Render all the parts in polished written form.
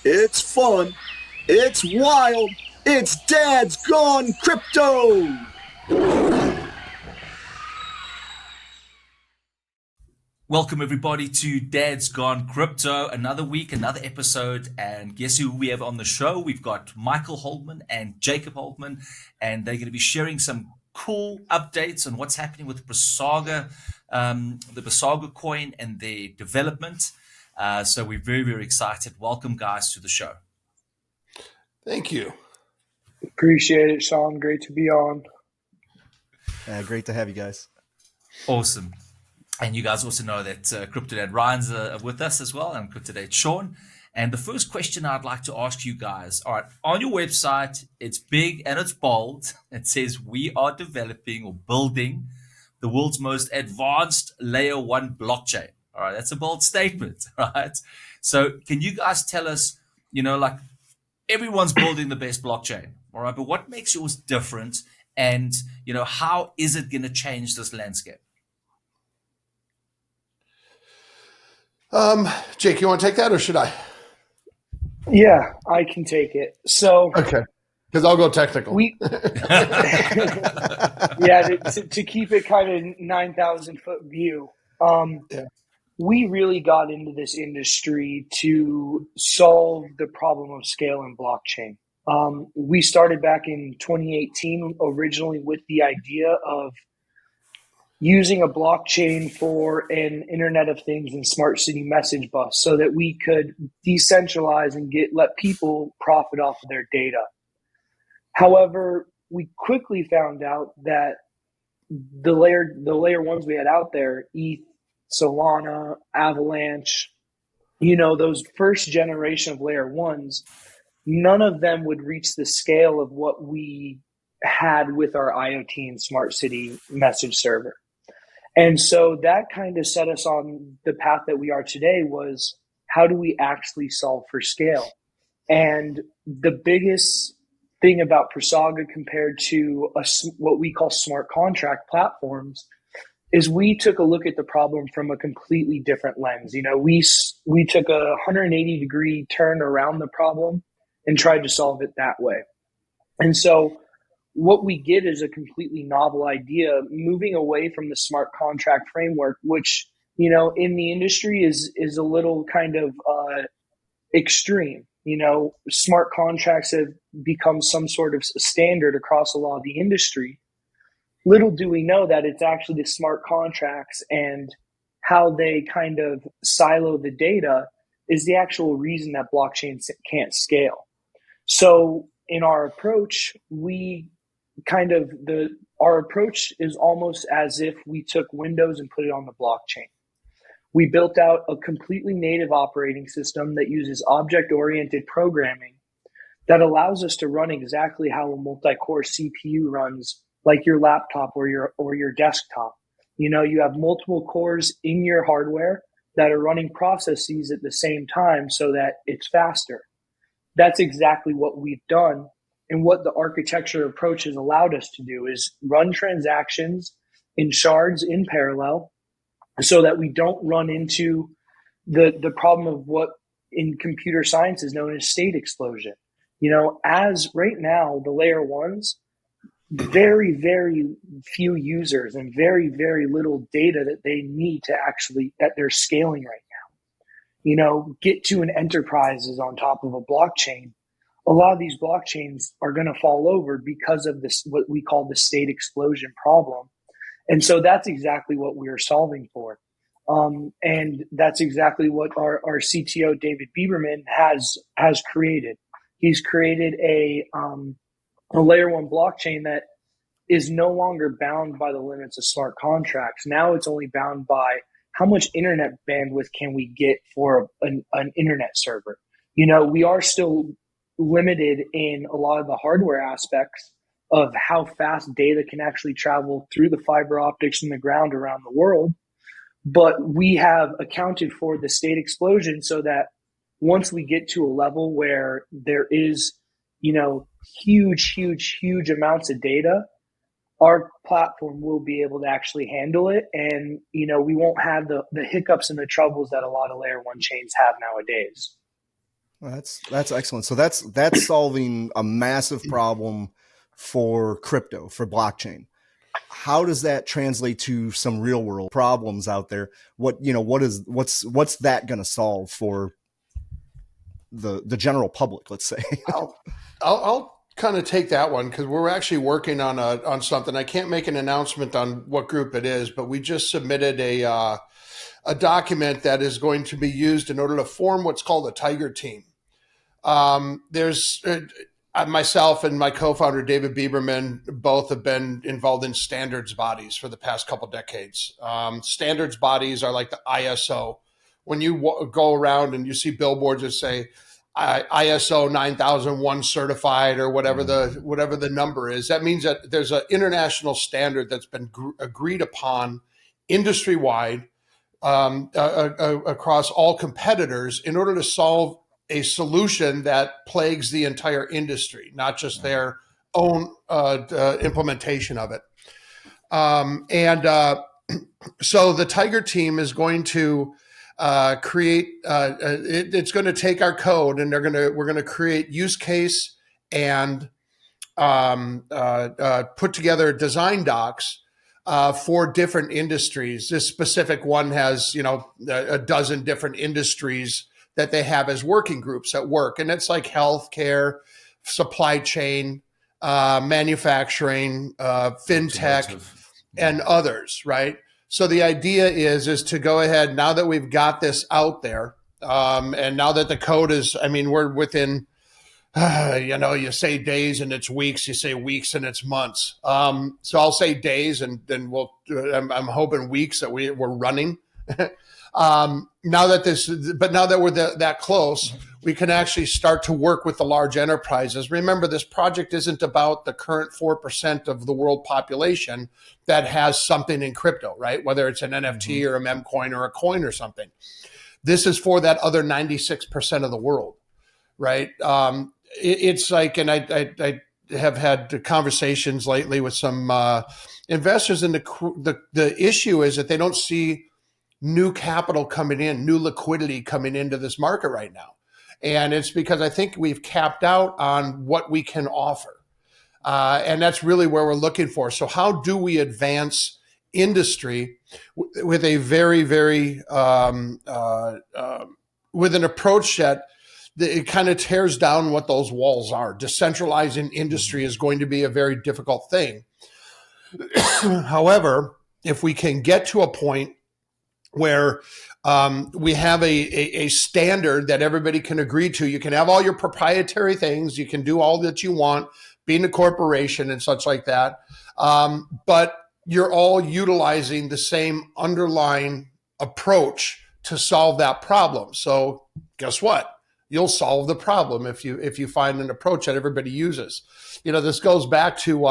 It's fun. It's wild. It's Dad's Gone Crypto. Welcome everybody to Dad's Gone Crypto. Another week, another episode, and guess who we have on the show? We've got Michael Holdmann and Jacob Holdmann, and they're going to be sharing some cool updates on what's happening with PraSaga, the PraSaga coin and their development. So we're very, very excited. Welcome, guys, to the show. Thank you. Appreciate it, Sean. Great to be on. Great to have you guys. Awesome. And you guys also know that CryptoDad Ryan's with us as well, and CryptoDad Sean. And the first question I'd like to ask you guys, all right, on your website, it's big and it's bold. It says, we are developing or building the world's most advanced layer one blockchain. All right, that's a bold statement, right? So can you guys tell us, like everyone's building the best blockchain, all right, but what makes yours different? And, how is it going to change this landscape? Jake, you want to take that or should I? Yeah, I can take it. So okay, because I'll go technical. To keep it kind of 9,000 foot view. We really got into this industry to solve the problem of scale in blockchain. We started back in 2018 originally with the idea of using a blockchain for an Internet of Things and smart city message bus so that we could decentralize and let people profit off of their data. However, we quickly found out that the layer ones we had out there, ETH, Solana, Avalanche, those first generation of layer ones, none of them would reach the scale of what we had with our IoT and smart city message server. And so that kind of set us on the path that we are today was, how do we actually solve for scale? And the biggest thing about PraSaga compared to what we call smart contract platforms is we took a look at the problem from a completely different lens. We took a 180-degree turn around the problem and tried to solve it that way. And so what we get is a completely novel idea, moving away from the smart contract framework, which, in the industry is a little kind of extreme. Smart contracts have become some sort of standard across a lot of the industry. Little do we know that it's actually the smart contracts and how they kind of silo the data is the actual reason that blockchains can't scale. So in our approach, our approach is almost as if we took Windows and put it on the blockchain. We built out a completely native operating system that uses object-oriented programming that allows us to run exactly how a multi-core CPU runs, like your laptop or your desktop. You have multiple cores in your hardware that are running processes at the same time so that it's faster. That's exactly what we've done. And what the architecture approach has allowed us to do is run transactions in shards in parallel so that we don't run into the problem of what in computer science is known as state explosion. As right now, the layer ones, very, very few users and very, very little data that they need that they're scaling right now. Get to an enterprise is on top of a blockchain. A lot of these blockchains are going to fall over because of this, what we call the state explosion problem. And so that's exactly what we're solving for. And that's exactly what our CTO, David Bieberman, has created. He's created a layer one blockchain that is no longer bound by the limits of smart contracts. Now it's only bound by how much internet bandwidth can we get for an internet server. We are still limited in a lot of the hardware aspects of how fast data can actually travel through the fiber optics from the ground around the world. But we have accounted for the state explosion so that once we get to a level where there is, huge amounts of data, our platform will be able to actually handle it. And, we won't have the hiccups and the troubles that a lot of layer one chains have nowadays. Well, that's excellent. So that's solving a massive problem for crypto, for blockchain. How does that translate to some real world problems out there? What's that going to solve for the general public, let's say? I'll kind of take that one because we're actually working on something. I can't make an announcement on what group it is, but we just submitted a document that is going to be used in order to form what's called a Tiger Team. There's myself and my co-founder David Bieberman both have been involved in standards bodies for the past couple decades. Standards bodies are like the ISO. When you go around and you see billboards that say ISO 9001 certified or whatever the number is, that means that there's an international standard that's been agreed upon industry-wide across all competitors in order to solve a solution that plagues the entire industry, not just their own implementation of it. So the Tiger Team is going to create. It's going to take our code, and we're going to create use case and put together design docs for different industries. This specific one has, a dozen different industries that they have as working groups at work. And it's like healthcare, supply chain, manufacturing, fintech, and others, right? So the idea is to go ahead, now that we've got this out there, and now that the code is, we're within, you say days and it's weeks, you say weeks and it's months. So I'll say days, and then I'm hoping weeks that we're running. Now that we're that close, we can actually start to work with the large enterprises. Remember, this project isn't about the current 4% of the world population that has something in crypto, right? Whether it's an NFT or a mem coin or a coin or something. This is for that other 96% of the world, right? It's like, and I have had conversations lately with some investors, and the issue is that they don't see new capital coming in, new liquidity coming into this market right now. And it's because I think we've capped out on what we can offer. And that's really where we're looking for. So how do we advance industry with a very, very, with an approach that it kind of tears down what those walls are. Decentralizing industry is going to be a very difficult thing. However, if we can get to a point where we have a standard that everybody can agree to. You can have all your proprietary things. You can do all that you want, being a corporation and such like that. But you're all utilizing the same underlying approach to solve that problem. So guess what? You'll solve the problem if you find an approach that everybody uses. This goes back to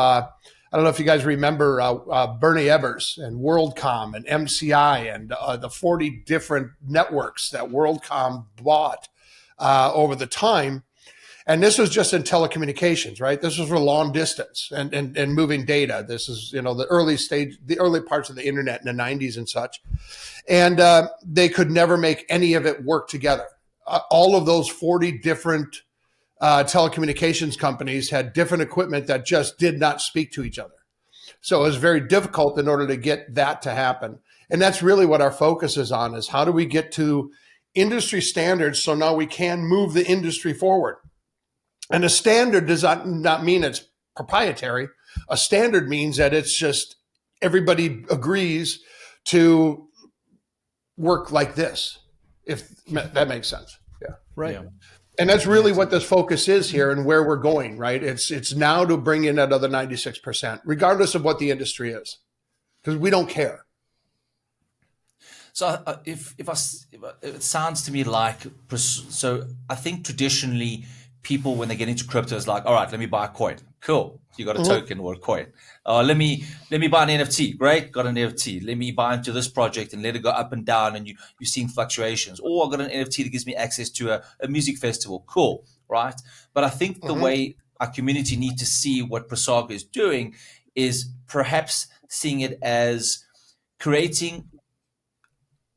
I don't know if you guys remember Bernie Evers and WorldCom and MCI and the 40 different networks that WorldCom bought over the time. And this was just in telecommunications, right? This was for long distance and moving data. This is, the early parts of the internet in the 90s and such. And they could never make any of it work together. All of those 40 different telecommunications companies had different equipment that just did not speak to each other. So it was very difficult in order to get that to happen. And that's really what our focus is on, is how do we get to industry standards so now we can move the industry forward. And a standard does not mean it's proprietary. A standard means that it's just everybody agrees to work like this, if that makes sense. Yeah. Right. Yeah. And that's really what this focus is here and where we're going, right? It's now to bring in that other 96%, regardless of what the industry is, because we don't care. So it sounds to me like, so I think traditionally people, when they get into crypto, is like, all right, let me buy a coin. Cool. You got a token or a coin. Let me buy an NFT. Great. Got an NFT. Let me buy into this project and let it go up and down. And you're seeing fluctuations. Or I got an NFT that gives me access to a music festival. Cool. Right. But I think the way our community need to see what PraSaga is doing is perhaps seeing it as creating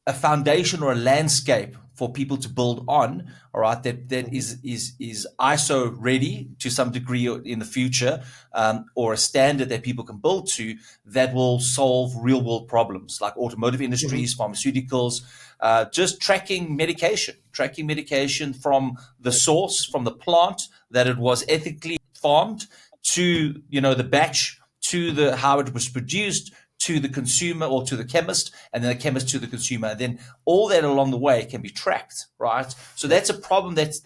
a foundation or a landscape for people to build on, all right, that is ISO ready to some degree in the future, or a standard that people can build to, that will solve real world problems like automotive industries, pharmaceuticals, just tracking medication from the source, from the plant that it was ethically farmed, to the batch, to the how it was produced, to the consumer or to the chemist, and then the chemist to the consumer. And then all that along the way can be tracked, right? So that's a problem that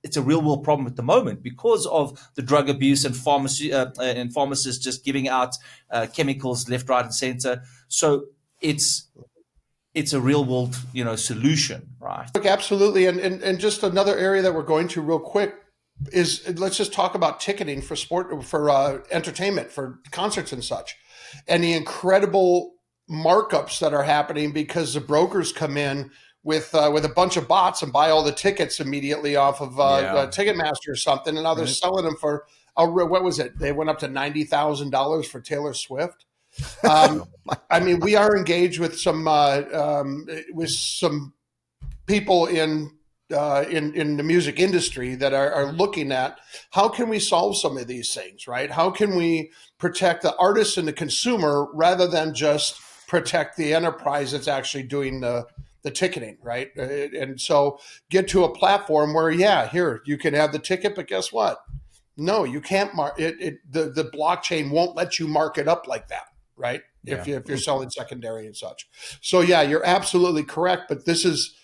it's a real world problem at the moment because of the drug abuse and pharmacists just giving out chemicals left, right, and center. So it's a real world solution, right? Look, absolutely. And just another area that we're going to real quick is, let's just talk about ticketing for sport, for entertainment, for concerts and such, and the incredible markups that are happening because the brokers come in with a bunch of bots and buy all the tickets immediately off of Ticketmaster or something, and now they're selling them for what was it? They went up to $90,000 for Taylor Swift. I mean, we are engaged with some people in the music industry that are looking at how can we solve some of these things, right? How can we protect the artist and the consumer rather than just protect the enterprise that's actually doing the ticketing, right? And so get to a platform where, here, you can have the ticket, but guess what? No, you can't the blockchain won't let you mark it up like that, right? If you're selling secondary and such. So you're absolutely correct, but this is,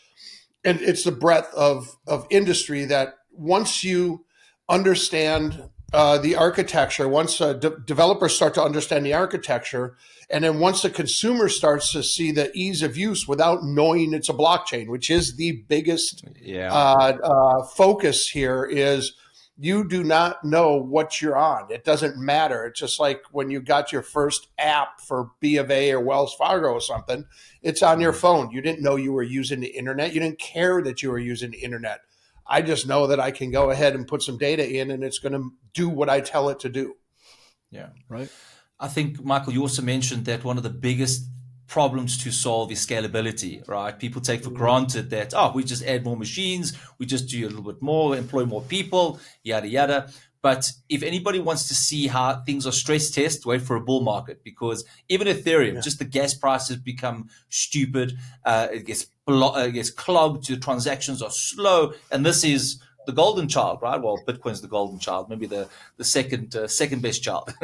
and it's the breadth of industry that once you understand the architecture, once developers start to understand the architecture, and then once the consumer starts to see the ease of use without knowing it's a blockchain, which is the biggest focus here, is you do not know what you're on. It doesn't matter. It's just like when you got your first app for B of A or Wells Fargo or something, it's on your phone. You didn't know you were using the internet. You didn't care that you were using the internet. I just know that I can go ahead and put some data in and it's going to do what I tell it to do. Yeah. Right. I think, Michael, you also mentioned that one of the biggest problems to solve is scalability, right? People take for granted that, we just add more machines, we just do a little bit more, employ more people, yada, yada. But if anybody wants to see how things are stress test, wait for a bull market, because even Ethereum, just the gas prices become stupid. It gets clogged. The transactions are slow, and this is the golden child, right? Well, Bitcoin's the golden child, maybe the second best child.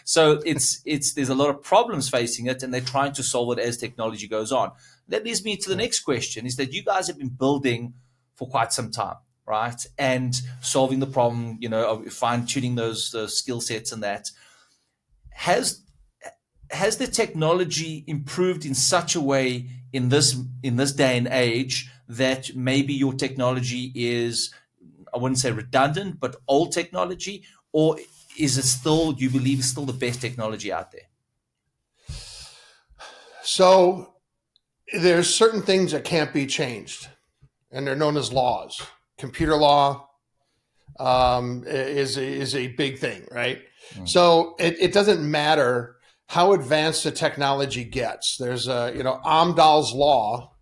So there's a lot of problems facing it, and they're trying to solve it as technology goes on. That leads me to the next question: is that you guys have been building for quite some time, right? And solving the problem, of fine-tuning those skill sets and that. Has the technology improved in such a way in this day and age that maybe your technology is, I wouldn't say redundant, but old technology, or is it still, you believe, still the best technology out there? So there's certain things that can't be changed, and they're known as laws. Computer law is a big thing, right? So it doesn't matter how advanced the technology gets. There's Amdahl's law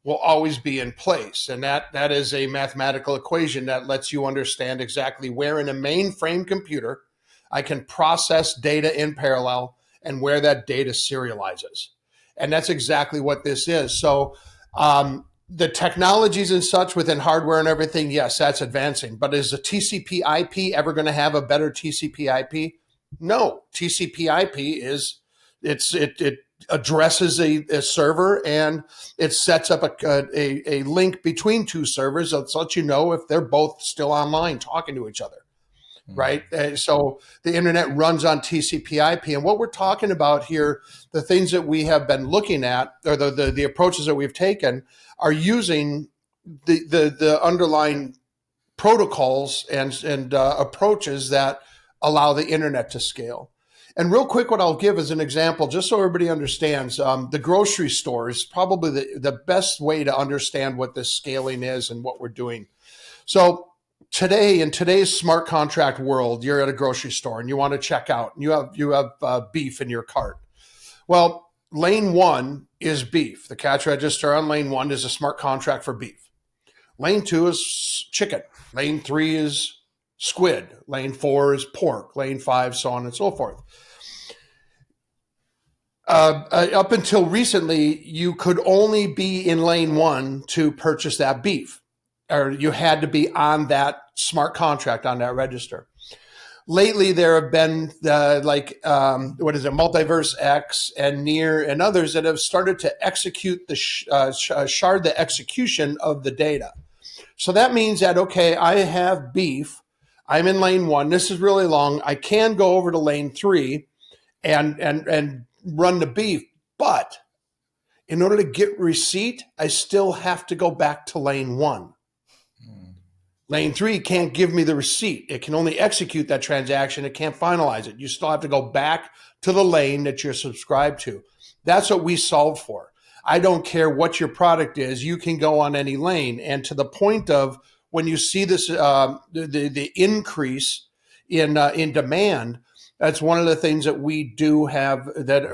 will always be in place, and that is a mathematical equation that lets you understand exactly where in a mainframe computer I can process data in parallel and where that data serializes. And that's exactly what this is. So the technologies and such within hardware and everything, yes, that's advancing. But is the TCP IP ever going to have a better TCP IP? No. TCP IP it addresses a server, and it sets up a link between two servers that lets you know if they're both still online talking to each other. Right. So the internet runs on TCP IP. And what we're talking about here, the things that we have been looking at, or the approaches that we've taken, are using the underlying protocols and approaches that allow the internet to scale. And real quick, what I'll give as an example, just so everybody understands, the grocery store is probably the best way to understand what this scaling is and what we're doing. So today, in today's smart contract world, you're at a grocery store and you want to check out, and you have beef in your cart. Well, lane one is beef. The cash register on lane one is a smart contract for beef. Lane 2 is chicken. Lane 3 is squid. Lane 4 is pork. Lane 5, so on and so forth. Up until recently, you could only be in lane 1 to purchase that beef, or you had to be on that smart contract on that register. Lately, there have been Multiverse X and Near and others that have started to execute the shard the execution of the data. So that means that, okay, I have beef. I'm in lane 1. This is really long. I can go over to lane 3 and run the beef. But in order to get receipt, I still have to go back to lane 1. Lane 3 can't give me the receipt. It can only execute that transaction. It can't finalize it. You still have to go back to the lane that you're subscribed to. That's what we solve for. I don't care what your product is. You can go on any lane. And to the point of when you see this, the increase in demand, that's one of the things that we do have, that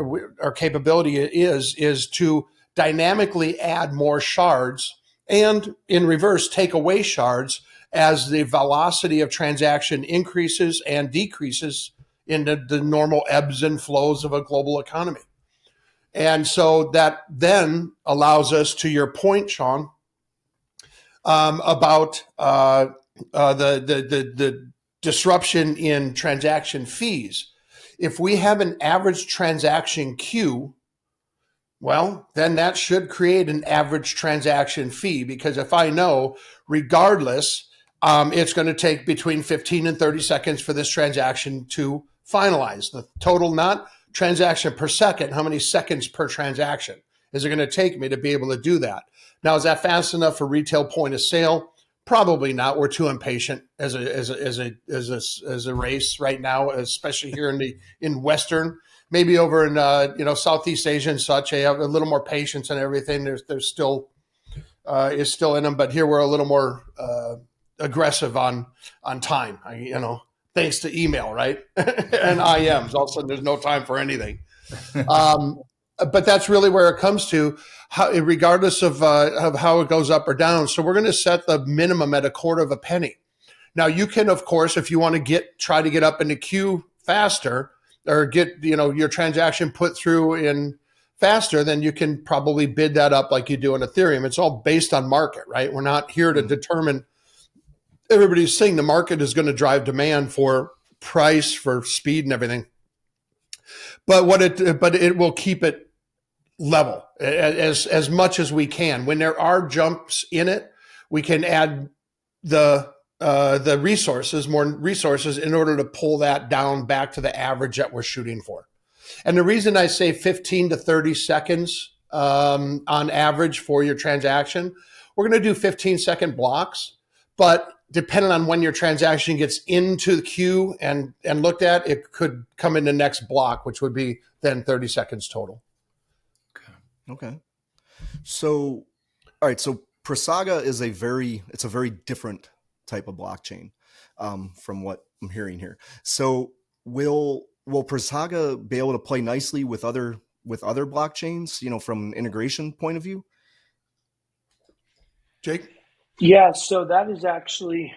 our capability is to dynamically add more shards and in reverse take away shards as the velocity of transaction increases and decreases in the normal ebbs and flows of a global economy. And so that then allows us, to your point, Sean, about the disruption in transaction fees. If we have an average transaction queue, well, then that should create an average transaction fee, because if I know, regardless, it's going to take between 15 and 30 seconds for this transaction to finalize. The total, not transaction per second, how many seconds per transaction is it going to take me to be able to do that? Now, is that fast enough for retail point of sale? Probably not. We're too impatient as a race right now, especially here in Western. Maybe over in Southeast Asia and such, they have a little more patience and everything. There's still is still in them, but here we're a little more aggressive on time. Thanks to email, right? And IMs. All of a sudden, there's no time for anything. But that's really where it comes to, regardless of how it goes up or down. So we're going to set the minimum at 1/4 penny. Now you can, of course, if you want to try to get up in the queue faster, or get your transaction put through in faster, then you can probably bid that up like you do in Ethereum. It's all based on market, right? We're not here to determine. Everybody's saying the market is going to drive demand for price, for speed, and everything. But it will keep it level as much as we can. When there are jumps in it, we can add the more resources in order to pull that down back to the average that we're shooting for. And the reason I say 15 to 30 seconds on average for your transaction, we're going to do 15-second blocks, but depending on when your transaction gets into the queue and looked at, it could come in the next block, which would be then 30 seconds total. Okay. So, all right. So PraSaga is a very different type of blockchain from what I'm hearing here. So will PraSaga be able to play nicely with other blockchains, from an integration point of view? Jake? Yeah, so that is actually,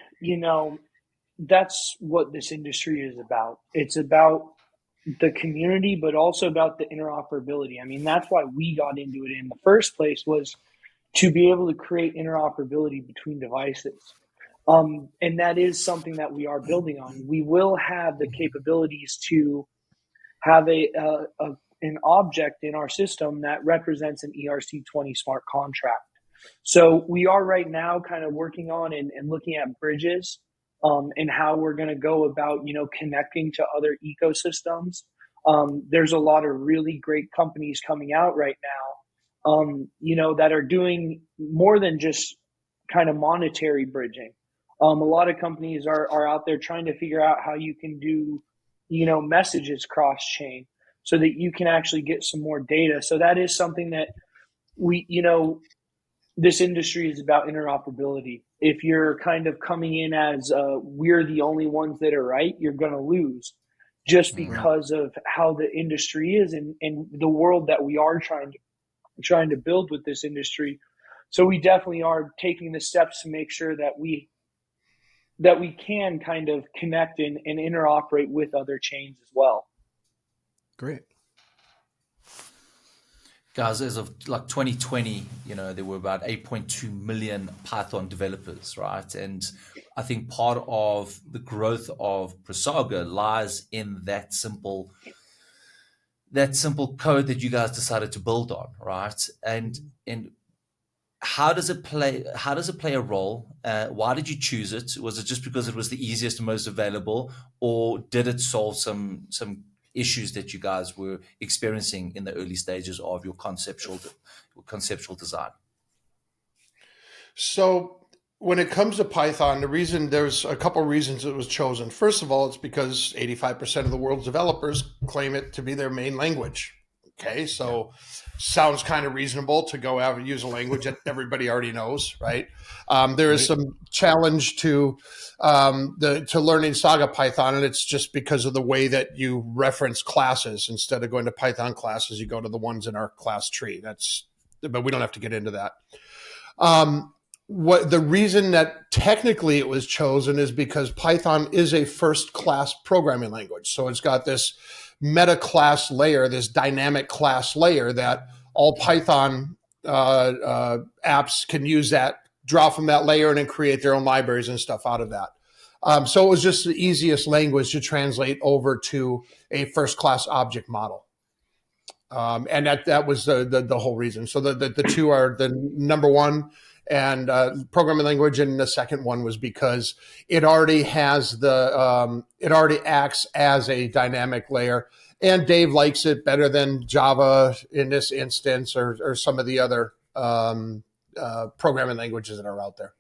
that's what this industry is about. It's about the community, but also about the interoperability. I mean, that's why we got into it in the first place, was to be able to create interoperability between devices. And that is something that we are building on. We will have the capabilities to have an object in our system that represents an ERC20 smart contract. So we are right now kind of working on and looking at bridges and how we're going to go about, connecting to other ecosystems. There's a lot of really great companies coming out right now, that are doing more than just kind of monetary bridging. A lot of companies are out there trying to figure out how you can do, messages cross-chain so that you can actually get some more data. So that is something that this industry is about interoperability. If you're kind of coming in as we're the only ones that are right, you're going to lose, just because of how the industry is and the world that we are trying to build with this industry. So we definitely are taking the steps to make sure that we can kind of connect and interoperate with other chains as well. Great. Guys, as of like 2020, there were about 8.2 million Python developers, right? And I think part of the growth of PraSaga lies in that simple code that you guys decided to build on, right? And how does it play a role? Why did you choose it? Was it just because it was the easiest and most available, or did it solve some issues that you guys were experiencing in the early stages of your conceptual design? So when it comes to Python, there's a couple of reasons it was chosen. First of all, it's because 85% of the world's developers claim it to be their main language. Okay, so sounds kind of reasonable to go out and use a language that everybody already knows, right? There is some challenge to learning Saga Python, and it's just because of the way that you reference classes. Instead of going to Python classes, you go to the ones in our class tree. But we don't have to get into that. What the reason that technically it was chosen is because Python is a first-class programming language. So it's got this meta class layer, this dynamic class layer that all Python apps can use, that draw from that layer and then create their own libraries and stuff out of that. So it was just the easiest language to translate over to a first-class object model. And that was the whole reason. So the two are the number one and programming language, and the second one was because it already has it already acts as a dynamic layer, and Dave likes it better than Java in this instance, or some of the other programming languages that are out there.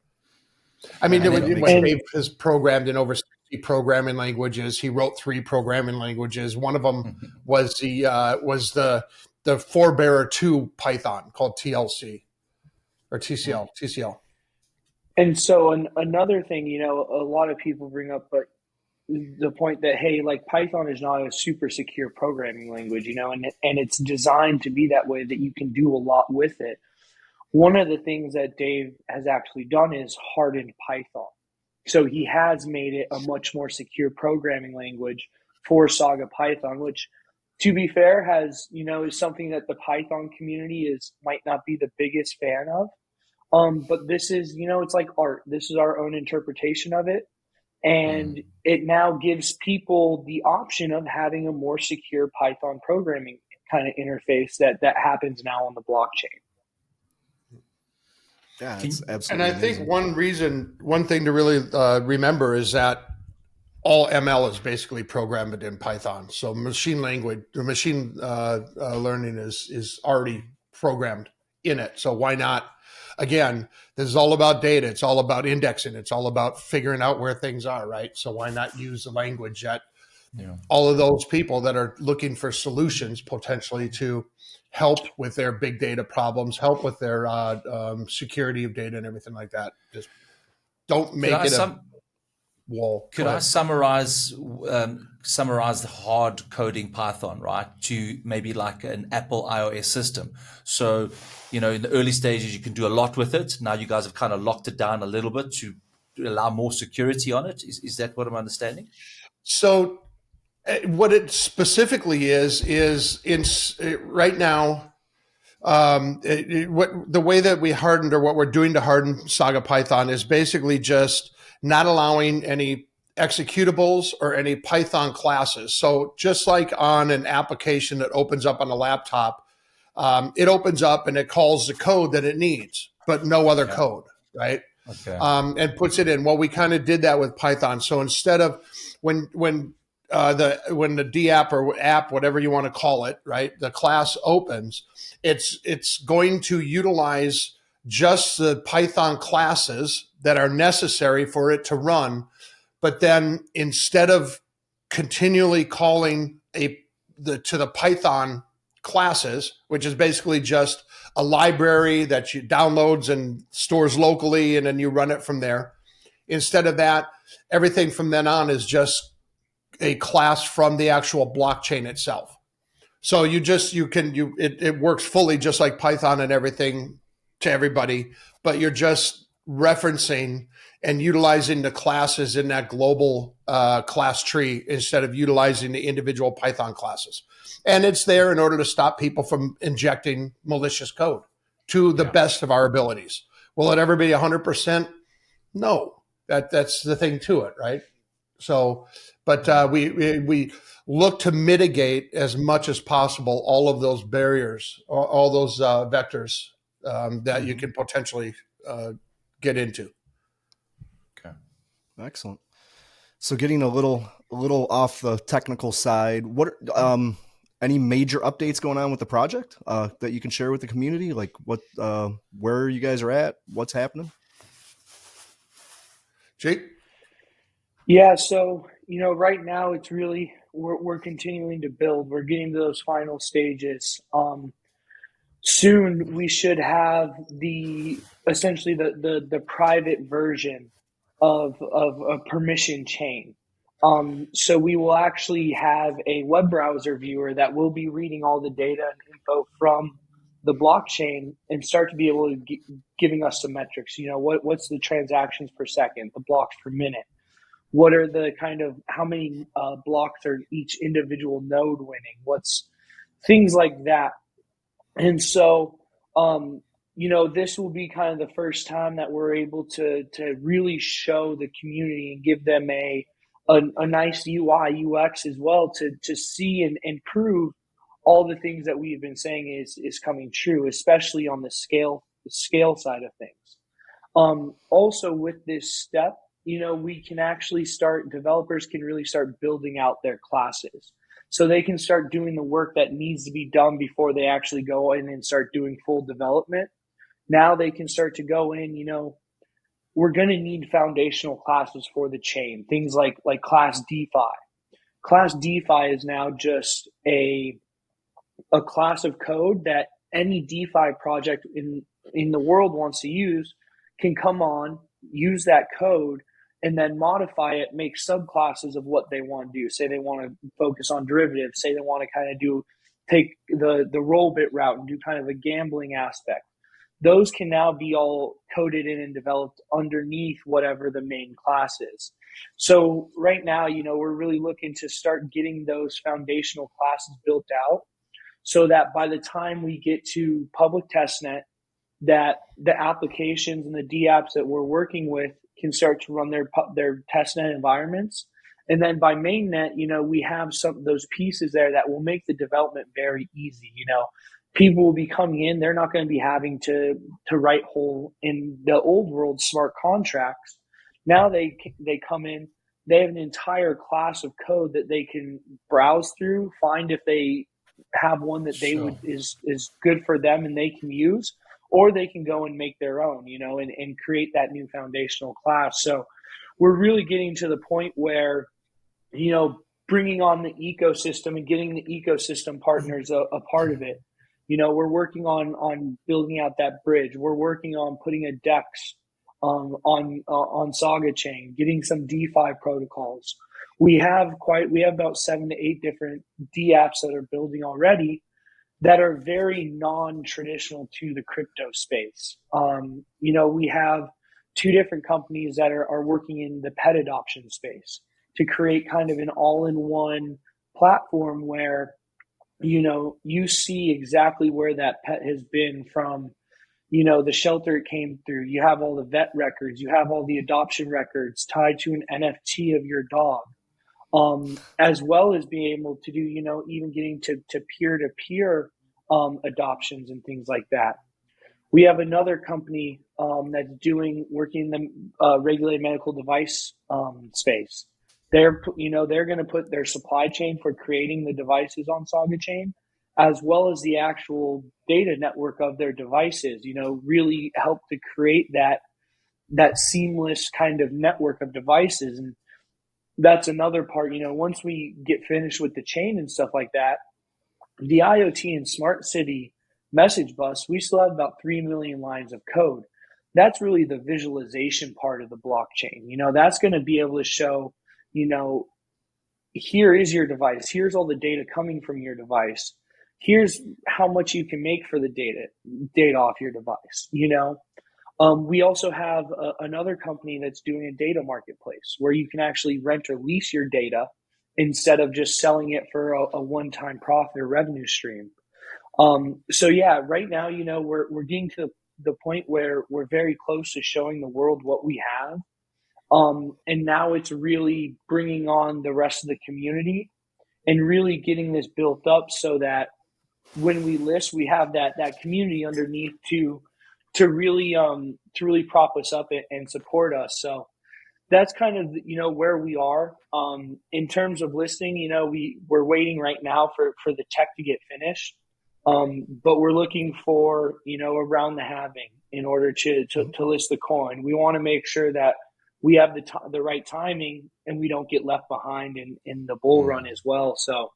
I mean, Dave has programmed in over 60 programming languages. He wrote 3 programming languages. One of them was the forebearer to Python, called TLC. Or TCL. And so another thing, a lot of people bring up, but the point that, hey, like Python is not a super secure programming language, and it's designed to be that way, that you can do a lot with it. One of the things that Dave has actually done is hardened Python. So he has made it a much more secure programming language for Saga Python, which, to be fair, is something that the Python community might not be the biggest fan of. But this is, it's like art. This is our own interpretation of it. And it now gives people the option of having a more secure Python programming kind of interface that happens now on the blockchain. Yeah, it's absolutely. And I think one thing to really remember is that all ML is basically programmed in Python. So machine learning is already programmed in it. So why not? Again, this is all about data. It's all about indexing. It's all about figuring out where things are, right? So why not use the language that all of those people that are looking for solutions potentially to help with their big data problems, help with their security of data and everything like that. Just don't make it a wall. Could I summarize the hard coding Python, right, to maybe like an Apple iOS system? So, in the early stages, you can do a lot with it. Now you guys have kind of locked it down a little bit to allow more security on it. Is that what I'm understanding? So what it specifically is right now, the way that we hardened, or what we're doing to harden Saga Python, is basically just not allowing any executables or any Python classes. So just like on an application that opens up on a laptop, it opens up and it calls the code that it needs, but no other code, right? Okay. And puts it in. Well, we kind of did that with Python. So instead of when the D app or app, whatever you want to call it, right, the class opens, it's going to utilize just the Python classes that are necessary for it to run. But then instead of continually calling to the Python classes, which is basically just a library that you downloads and stores locally, and then you run it from there. Instead of that, everything from then on is just a class from the actual blockchain itself. So it works fully just like Python and everything to everybody, but you're just referencing and utilizing the classes in that global class tree instead of utilizing the individual Python classes. And it's there in order to stop people from injecting malicious code to the best of our abilities. Will it ever be 100%? No, that's the thing to it, right? So, but we look to mitigate as much as possible all of those barriers, all those vectors that you can potentially get into. Okay, excellent. So, getting a little off the technical side, what any major updates going on with the project that you can share with the community? Like what, where you guys are at, what's happening? Jake? Yeah, so right now it's really we're continuing to build. We're getting to those final stages. Soon we should have essentially the private version of a permission chain. So we will actually have a web browser viewer that will be reading all the data and info from the blockchain and start to be able to giving us some metrics. What's the transactions per second, the blocks per minute? What are the kind of how many blocks are each individual node winning? What's things like that. And so, this will be kind of the first time that we're able to really show the community and give them a nice UI, UX as well to see and prove all the things that we've been saying is coming true, especially on the scale side of things. Also with this step, we can actually developers can really start building out their classes. So they can start doing the work that needs to be done before they actually go in and start doing full development. Now they can start to go in, we're going to need foundational classes for the chain, things like class DeFi. Class DeFi is now just a class of code that any DeFi project in the world wants to use can come on, use that code, and then modify it, make subclasses of what they want to do. Say they want to focus on derivatives. Say they want to kind of take the roll bit route and do kind of a gambling aspect. Those can now be all coded in and developed underneath whatever the main class is. So right now, we're really looking to start getting those foundational classes built out so that by the time we get to public testnet, that the applications and the dApps that we're working with can start to run their testnet environments. And then by mainnet, we have some of those pieces there that will make the development very easy. People will be coming in. They're not going to be having to write whole in the old world smart contracts. Now they come in, they have an entire class of code that they can browse through, find if they have one that is good for them and they can use, or they can go and make their own, and create that new foundational class. So we're really getting to the point where, bringing on the ecosystem and getting the ecosystem partners a part of it. We're working on building out that bridge. We're working on putting a DEX on Saga chain, getting some DeFi protocols. We have about 7 to 8 different dApps that are building already that are very non-traditional to the crypto space. We have 2 different companies that are working in the pet adoption space to create kind of an all-in-one platform where, you see exactly where that pet has been from, the shelter it came through. You have all the vet records. You have all the adoption records tied to an NFT of your dog, as well as being able to do, even getting to peer-to-peer adoptions and things like that. We have another company that's working in the regulated medical device space. They're going to put their supply chain for creating the devices on Saga chain, as well as the actual data network of their devices, really help to create that seamless kind of network of devices. And that's another part, once we get finished with the chain and stuff like that, the IoT and smart city message bus, we still have about 3 million lines of code. That's really the visualization part of the blockchain. That's going to be able to show, here is your device. Here's all the data coming from your device. here's how much you can make for the data off your device, We also have another company that's doing a data marketplace where you can actually rent or lease your data instead of just selling it for a one-time profit or revenue stream. So yeah, right now, we're getting to the point where we're very close to showing the world what we have. And now it's really bringing on the rest of the community and really getting this built up so that when we list, we have that community underneath to really prop us up and support us. So that's kind of where we are in terms of listing. We're waiting right now for the tech to get finished, but we're looking for around the halving in order to list the coin. We want to make sure that we have the right timing and we don't get left behind in the bull run as well. So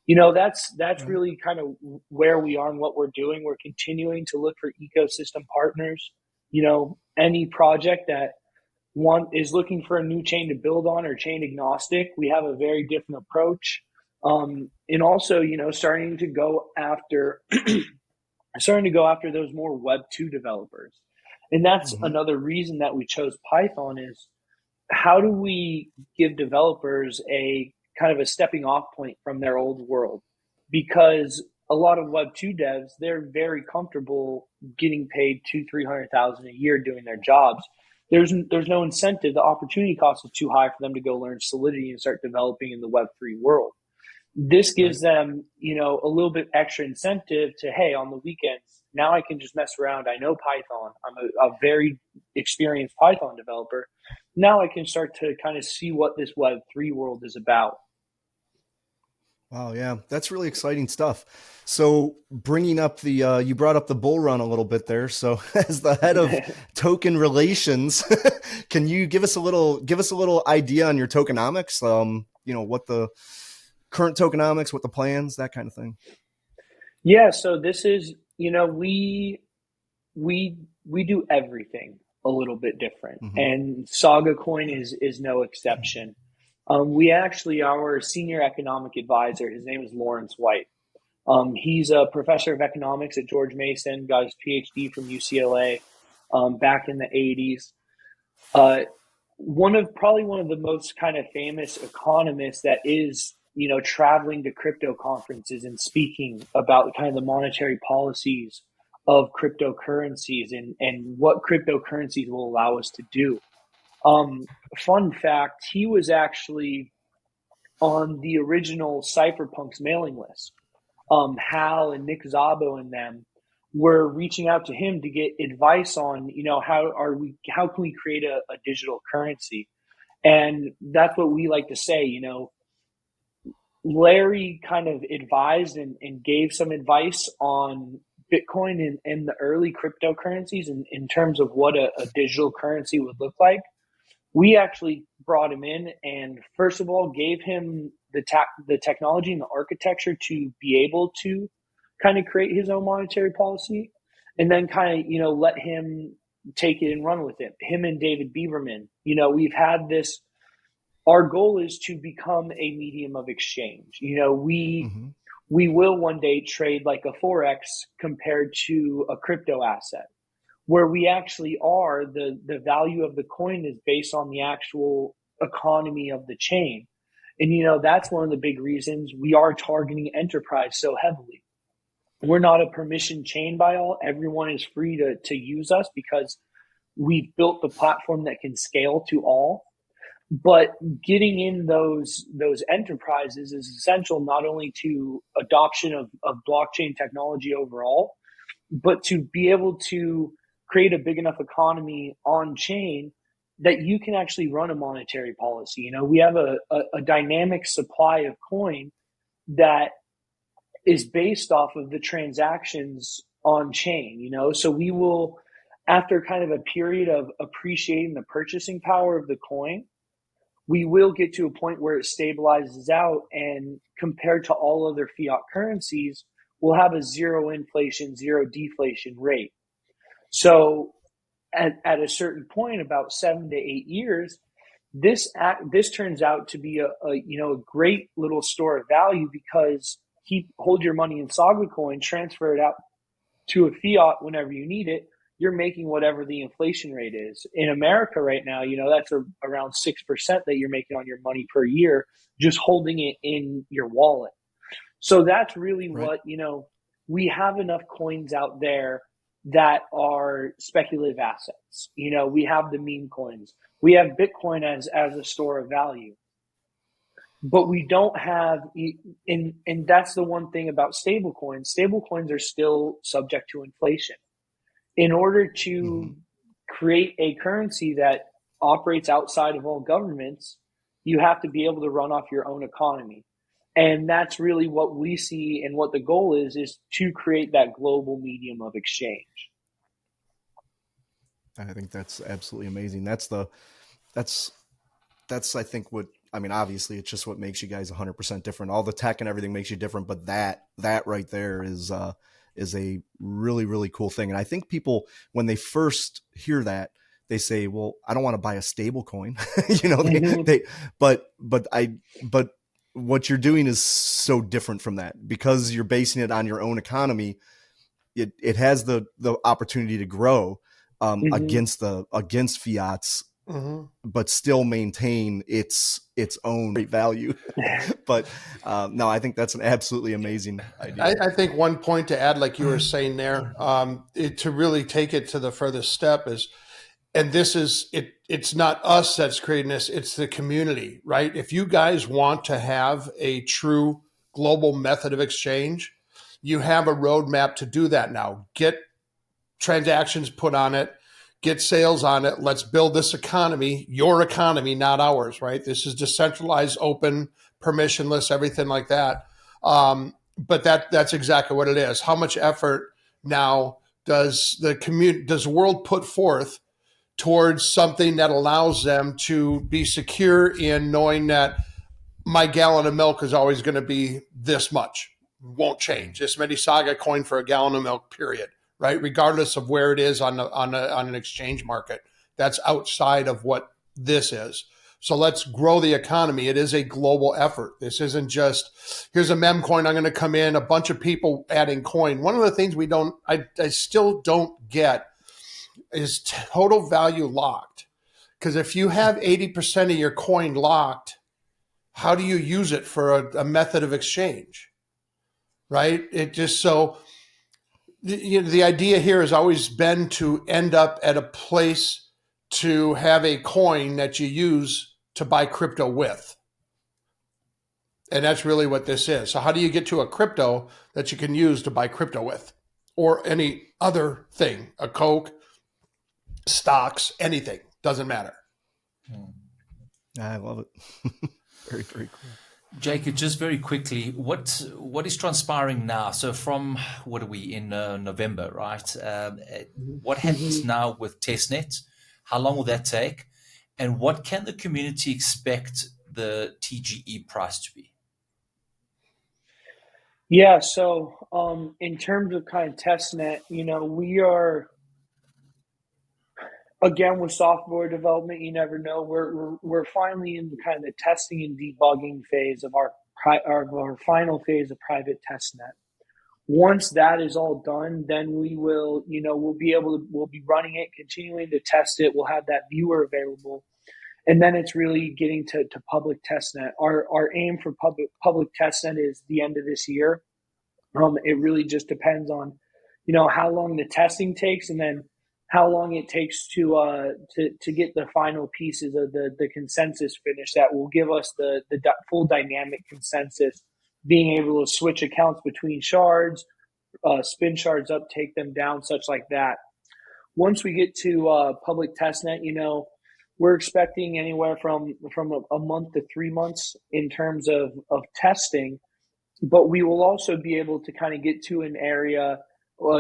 that's really kind of where we are and what we're doing. We're continuing to look for ecosystem partners. Any project that is looking for a new chain to build on or chain agnostic, we have a very different approach. And also, starting to go after those more Web 2 developers. And that's another reason that we chose Python is how do we give developers a kind of a stepping off point from their old world? Because a lot of Web 2 devs, they're very comfortable getting paid $200,000-$300,000 a year doing their jobs. There's no incentive. The opportunity cost is too high for them to go learn Solidity and start developing in the Web 3 world. This gives them, a little bit extra incentive to, hey, on the weekends, now I can just mess around. I know Python. I'm a very experienced Python developer. Now I can start to kind of see what this Web 3 world is about. Wow, yeah, that's really exciting stuff. So bringing up you brought up the bull run a little bit there. So as the head of token relations, can you give us a little idea on your tokenomics? What the current tokenomics, what the plans, that kind of thing. Yeah. So this is, we do everything a little bit different, and Saga Coin is no exception. Our senior economic advisor, his name is Lawrence White. He's a professor of economics at George Mason, got his PhD from UCLA back in the 80s. One of the most kind of famous economists that is, traveling to crypto conferences and speaking about kind of the monetary policies of cryptocurrencies and what cryptocurrencies will allow us to do. Fun fact, he was actually on the original Cypherpunks mailing list. Hal and Nick Szabo and them were reaching out to him to get advice on, how can we create a digital currency? And that's what we like to say, Larry kind of advised and gave some advice on Bitcoin and the early cryptocurrencies in terms of what a digital currency would look like. We actually brought him in and first of all gave him the technology and the architecture to be able to kind of create his own monetary policy, and then kind of let him take it and run with it. Him and David Beaverman, we've had this. Our goal is to become a medium of exchange. We will one day trade like a Forex compared to a crypto asset, where we actually are the value of the coin is based on the actual economy of the chain. And, that's one of the big reasons we are targeting enterprise so heavily. We're not a permission chain by all. Everyone is free to use us because we've built the platform that can scale to all. But getting in those enterprises is essential not only to adoption of blockchain technology overall, but to be able to create a big enough economy on chain that you can actually run a monetary policy. We have a dynamic supply of coin that is based off of the transactions on chain, so we will, after kind of a period of appreciating the purchasing power of the coin, we will get to a point where it stabilizes out, and compared to all other fiat currencies, we'll have a zero inflation, zero deflation rate. So at a certain point, about 7 to 8 years, this turns out to be a great little store of value, because hold your money in Saga coin, transfer it out to a fiat whenever you need it, you're making whatever the inflation rate is. In America right now, that's around 6% that you're making on your money per year, just holding it in your wallet. So that's really what, we have enough coins out there that are speculative assets. We have the meme coins. We have Bitcoin as a store of value. But we don't have, and that's the one thing about stablecoins. Stablecoins are still subject to inflation. In order to create a currency that operates outside of all governments, you have to be able to run off your own economy. And that's really what we see, and what the goal is to create that global medium of exchange. I think that's absolutely amazing. That's I think obviously it's just what makes you guys 100% different. All the tech and everything makes you different, but that right there is a really, really cool thing. And I think people, when they first hear that, they say, well, I don't want to buy a stable coin, but what you're doing is so different from that, because you're basing it on your own economy. It has the opportunity to grow against fiats, but still maintain its own great value. But no, I think that's an absolutely amazing idea. I think one point to add, like you were saying there, to really take it to the furthest step is, and this is it. It's not us that's creating this; it's the community, right? If you guys want to have a true global method of exchange, you have a roadmap to do that now. Get transactions put on it, get sales on it. Let's build this economy, your economy, not ours, right? This is decentralized, open, permissionless, everything like that. But that's exactly what it is. How much effort now does the world put forth towards something that allows them to be secure in knowing that my gallon of milk is always going to be this much, won't change. This many Saga coin for a gallon of milk, period, right? Regardless of where it is on an exchange market. That's outside of what this is. So let's grow the economy. It is a global effort. This isn't just, here's a mem coin, I'm going to come in, a bunch of people adding coin. One of the things I still don't get is total value locked. Because if you have 80% of your coin locked, how do you use it for a method of exchange, right? It just so the idea here has always been to end up at a place to have a coin that you use to buy crypto with. And that's really what this is. So how do you get to a crypto that you can use to buy crypto with, or any other thing, a Coke, stocks, anything, doesn't matter. I love it. Very, very cool. Jacob, just very quickly, what is transpiring now? So from, what are we in November, right? What happens now with testnet? How long will that take? And what can the community expect the TGE price to be? Yeah, so in terms of kind of testnet, we are, again, with software development, you never know. We're finally in the kind of the testing and debugging phase of our final phase of private testnet. Once that is all done, then we will, we'll be running it, continuing to test it. We'll have that viewer available, and then it's really getting to public testnet. Our aim for public testnet is the end of this year. It really just depends on, how long the testing takes, and then how long it takes to get the final pieces of the consensus finished that will give us the full dynamic consensus, being able to switch accounts between shards, spin shards up, take them down, such like that. Once we get to public testnet, we're expecting anywhere from a month to 3 months in terms of testing, but we will also be able to kind of get to an area.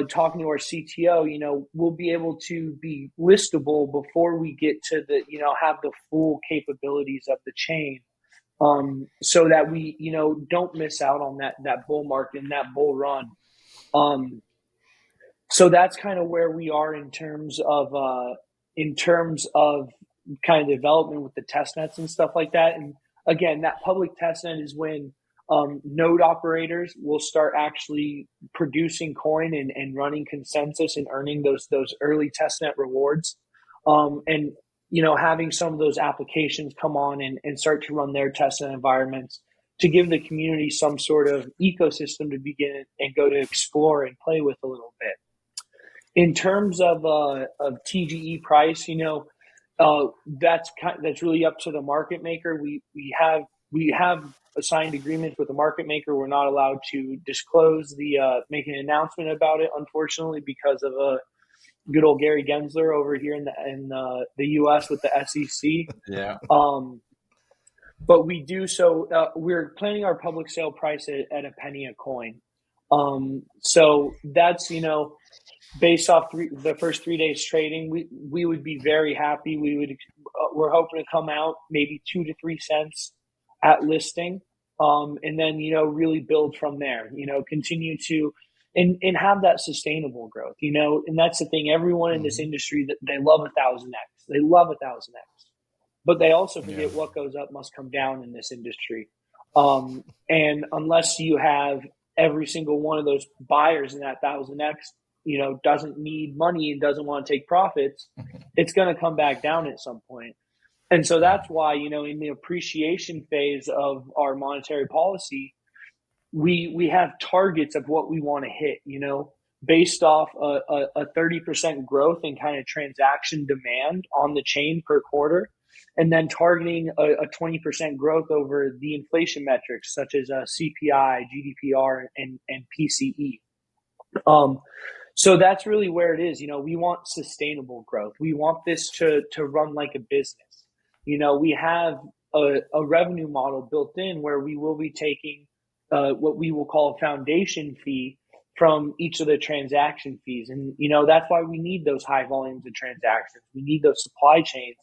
Talking to our CTO, we'll be able to be listable before we get to have the full capabilities of the chain, so that we, don't miss out on that bull market and that bull run. So that's kind of where we are in terms of kind of development with the test nets and stuff like that. And again, that public test net is when Node operators will start actually producing coin and running consensus and earning those early testnet rewards. And having some of those applications come on and start to run their testnet environments to give the community some sort of ecosystem to begin and go to explore and play with a little bit. In terms of TGE price, that's really up to the market maker. We have assigned agreements with the market maker. We're not allowed to disclose make an announcement about it, unfortunately, because of good old Gary Gensler over here in the U.S. with the SEC. Yeah. But we do so. We're planning our public sale price at a penny a coin. So that's based off the first 3 days trading, we would be very happy. We're hoping to come out maybe 2 to 3 cents at listing, and then really build from there. Continue to and have that sustainable growth. And that's the thing. Everyone in this industry, that they love 1,000x. They love 1,000x, but they also forget what goes up must come down in this industry. And unless you have every single one of those buyers in that 1,000x, doesn't need money and doesn't want to take profits, it's going to come back down at some point. And so that's why, in the appreciation phase of our monetary policy, we have targets of what we want to hit, based off a 30% growth in kind of transaction demand on the chain per quarter, and then targeting a 20% growth over the inflation metrics such as CPI, GDPR, and PCE. So that's really where it is. We want sustainable growth. We want this to run like a business. We have a revenue model built in where we will be taking what we will call a foundation fee from each of the transaction fees. And, that's why we need those high volumes of transactions. We need those supply chains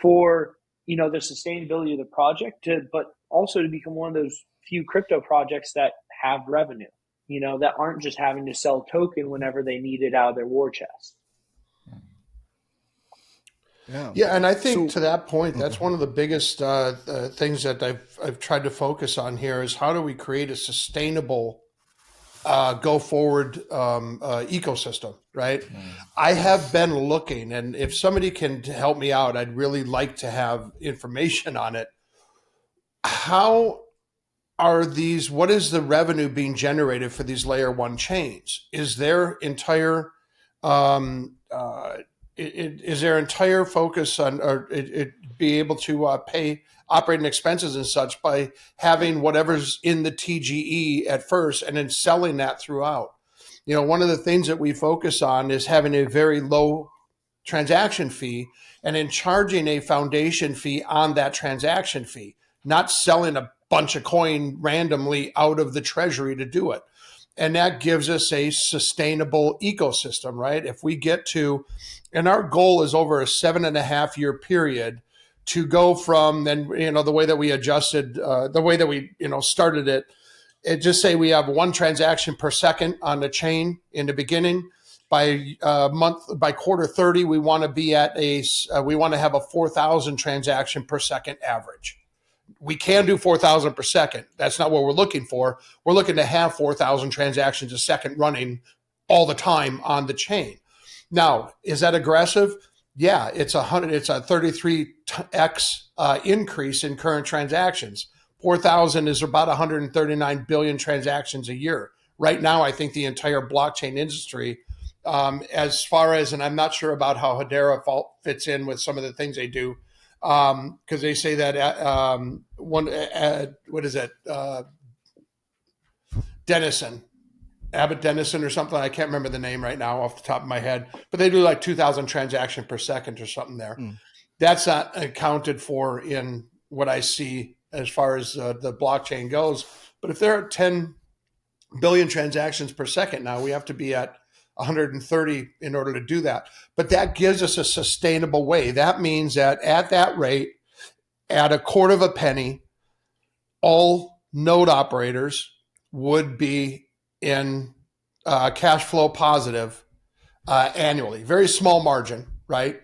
for, the sustainability of the project, but also to become one of those few crypto projects that have revenue, that aren't just having to sell token whenever they need it out of their war chest. Yeah, and I think to that point, that's one of the biggest things that I've tried to focus on here is how do we create a sustainable go forward ecosystem, right? I have been looking, and if somebody can help me out, I'd really like to have information on it. What is the revenue being generated for these layer one chains? Is their entire is their entire focus on be able to pay operating expenses and such by having whatever's in the TGE at first and then selling that throughout? One of the things that we focus on is having a very low transaction fee and then charging a foundation fee on that transaction fee, not selling a bunch of coin randomly out of the treasury to do it. And that gives us a sustainable ecosystem, right? If we get to, and our goal is over a 7.5 year period to go from then, the way that we adjusted, the way that we, started it, just say we have 1 transaction per second on the chain in the beginning. By quarter 30, we want to be at we want to have a 4,000 transaction per second average. We can do 4,000 per second. That's not what we're looking for. We're looking to have 4,000 transactions a second running all the time on the chain. Now, is that aggressive? Yeah, it's a 33x increase in current transactions. 4,000 is about 139 billion transactions a year. Right now, I think the entire blockchain industry, as far as, and I'm not sure about how Hedera fits in with some of the things they do, because they say that Abbott Dennison or something. I can't remember the name right now off the top of my head, but they do like 2,000 transactions per second or something there. That's not accounted for in what I see as far as the blockchain goes. But if there are 10 billion transactions per second now, we have to be at 130 in order to do that. But that gives us a sustainable way. That means that at that rate, at a quarter of a penny, all node operators would be in cash flow positive annually. Very small margin, right?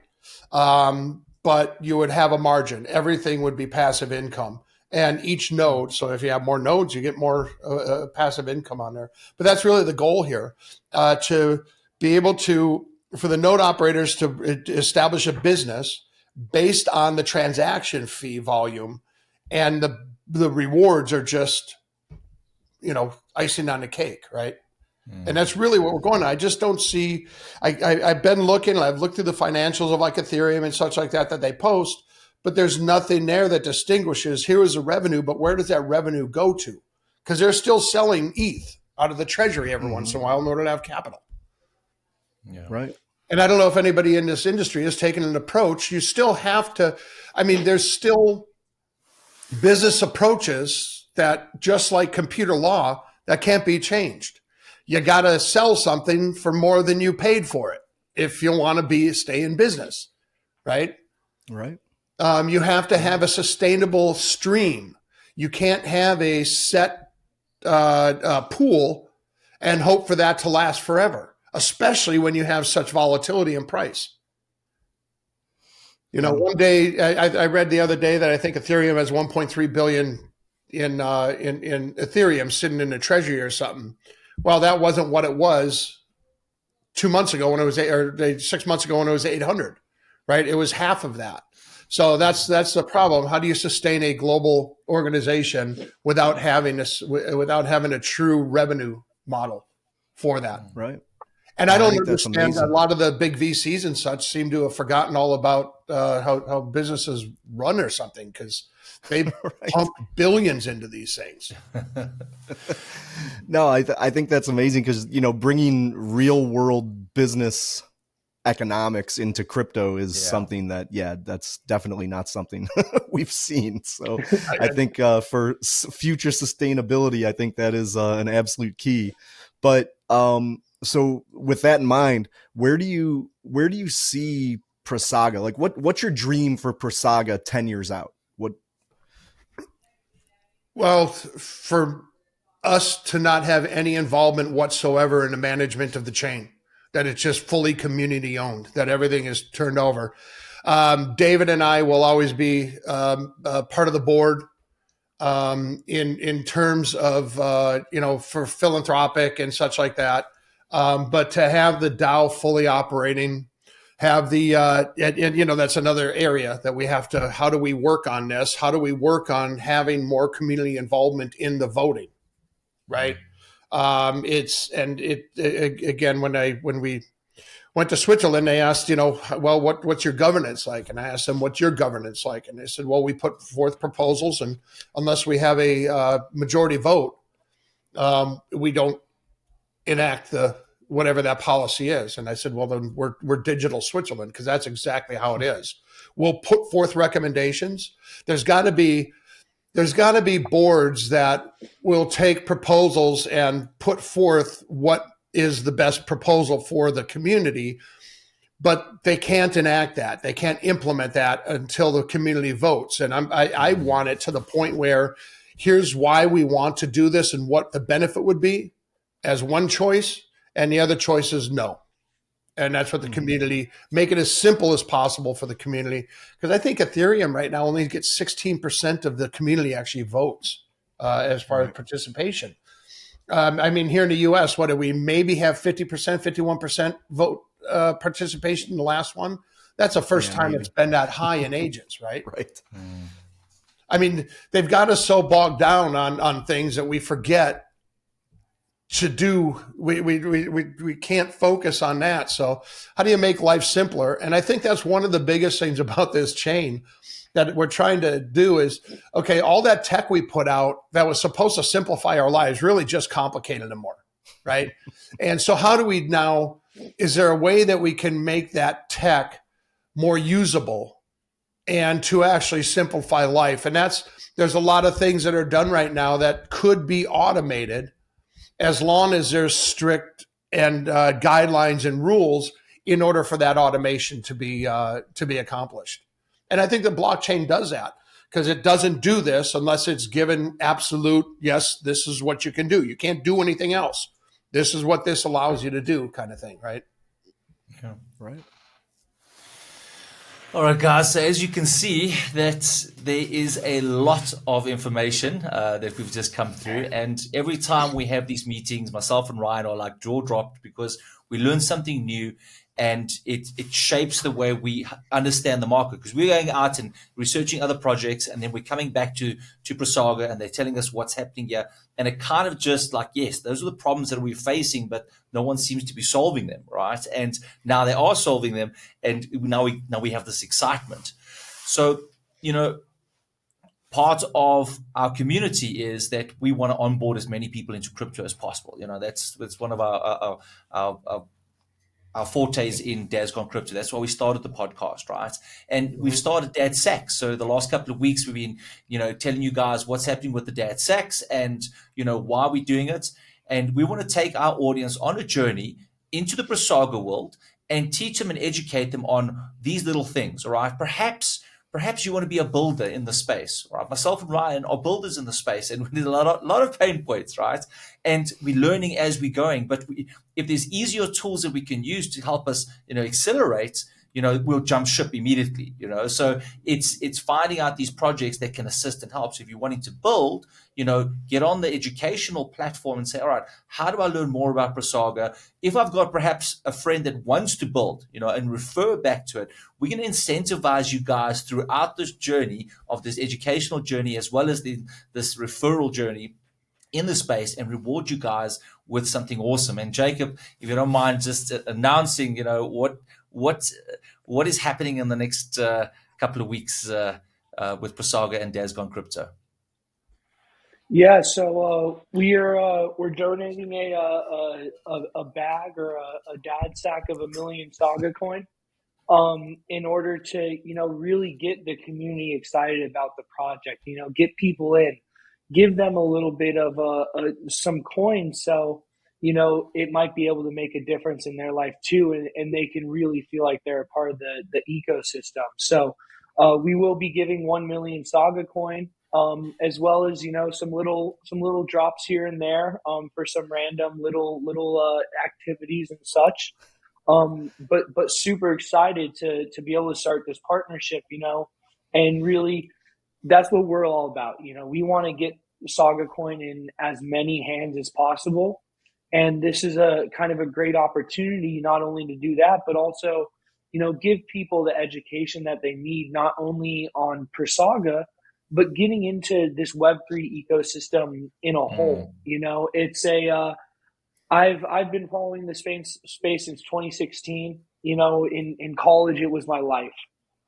But you would have a margin. Everything would be passive income. and each node. So if you have more nodes, you get more passive income on there. But that's really the goal here, to be able to, for the node operators to establish a business based on the transaction fee volume, and the rewards are just, icing on the cake, right? And that's really what we're going on. I just don't see, I've been looking, I've looked through the financials of like Ethereum and such like that they post, but there's nothing there that distinguishes, here is the revenue, but where does that revenue go to? Because they're still selling ETH out of the treasury every once in a while in order to have capital. Yeah. Right. And I don't know if anybody in this industry has taken an approach. You still have to, there's still business approaches that, just like computer law, that can't be changed. You got to sell something for more than you paid for it if you want to stay in business, right? Right. You have to have a sustainable stream. You can't have a set pool and hope for that to last forever, especially when you have such volatility in price. One day I read the other day that I think Ethereum has 1.3 billion in Ethereum sitting in the treasury or something. Well, that wasn't what it was 2 months ago when it was 6 months ago when it was 800, right? It was half of that. So that's the problem. How do you sustain a global organization without having a true revenue model for that? Right. And I don't understand, a lot of the big VCs and such seem to have forgotten all about how businesses run or something, because they pump billions into these things. No, I think that's amazing, because, bringing real world business economics into crypto is something that, that's definitely not something we've seen. So I think for future sustainability, I think that is an absolute key. But so with that in mind, where do you see PraSaga? Like what's your dream for PraSaga 10 years out? Well, for us to not have any involvement whatsoever in the management of the chain, that it's just fully community owned, that everything is turned over. David and I will always be part of the board in terms of, for philanthropic and such like that. But to have the DAO fully operating, have the, that's another area that we have to, how do we work on this? How do we work on having more community involvement in the voting? Right. Again, when we went to Switzerland, they asked, well, what's your governance like? And I asked them, what's your governance like? And they said, well, we put forth proposals, and unless we have a majority vote, we don't enact whatever that policy is. And I said, well, then we're digital Switzerland, because that's exactly how it is. We'll put forth recommendations. There's got to be boards that will take proposals and put forth what is the best proposal for the community, but they can't enact that. They can't implement that until the community votes. And I want it to the point where here's why we want to do this and what the benefit would be as one choice, and the other choice is no. And that's what the community, make it as simple as possible for the community. Because I think Ethereum right now only gets 16% of the community actually votes as far as participation. Here in the US, what do we maybe have 50%, 51% vote participation in the last one? That's the first time it's been that high in ages, right? Right. They've got us so bogged down on things that we forget to do. We can't focus on that. So how do you make life simpler? And I think that's one of the biggest things about this chain that we're trying to do is, okay, all that tech we put out that was supposed to simplify our lives really just complicated them more, right? And so how do we now, is there a way that we can make that tech more usable and to actually simplify life? And there's a lot of things that are done right now that could be automated, as long as there's strict and guidelines and rules in order for that automation to be accomplished. And I think the blockchain does that, because it doesn't do this unless it's given absolute, yes, this is what you can do. You can't do anything else. This is what this allows you to do, kind of thing, right? Yeah. Right. All right, guys. So as you can see, that there is a lot of information that we've just come through, and every time we have these meetings, myself and Ryan are like jaw dropped because we learn something new, and it shapes the way we understand the market. Because we're going out and researching other projects, and then we're coming back to PraSaga, and they're telling us what's happening here, and it kind of just like, yes, those are the problems that we're facing, but no one seems to be solving them, right? And now they are solving them, and now we have this excitement. So, part of our community is that we want to onboard as many people into crypto as possible. That's one of our fortes in Dad's Gone Crypto. That's why we started the podcast, right? And we've started Dad Sacks. So the last couple of weeks we've been, telling you guys what's happening with the Dad Sacks and, why we're doing it. And we want to take our audience on a journey into the PraSaga world and teach them and educate them on these little things, all right? Perhaps you want to be a builder in the space, right? Myself and Ryan are builders in the space, and we need a lot of pain points, right? And we're learning as we're going. But if there's easier tools that we can use to help us, accelerate, we'll jump ship immediately, So it's finding out these projects that can assist and help. So if you're wanting to build, get on the educational platform and say, all right, how do I learn more about PraSaga? If I've got perhaps a friend that wants to build, and refer back to it, we're going to incentivize you guys throughout this journey of this educational journey, as well as this referral journey in the space, and reward you guys with something awesome. And Jacob, if you don't mind just announcing, what is happening in the next couple of weeks with PraSaga and Dad's Gone Crypto. Yeah, so we're donating a bag or a dad sack of 1 million Saga coin, in order to really get the community excited about the project. Get people in, give them a little bit of some coins, so it might be able to make a difference in their life too, and they can really feel like they're a part of the ecosystem. So we will be giving 1 million Saga coin. As well as some little drops here and there for some random little activities and such. But super excited to be able to start this partnership, and really that's what we're all about. We want to get Saga coin in as many hands as possible, and this is a kind of a great opportunity not only to do that, but also give people the education that they need, not only on PraSaga, but getting into this Web3 ecosystem in a whole. It's I've been following the space since 2016. In college it was my life,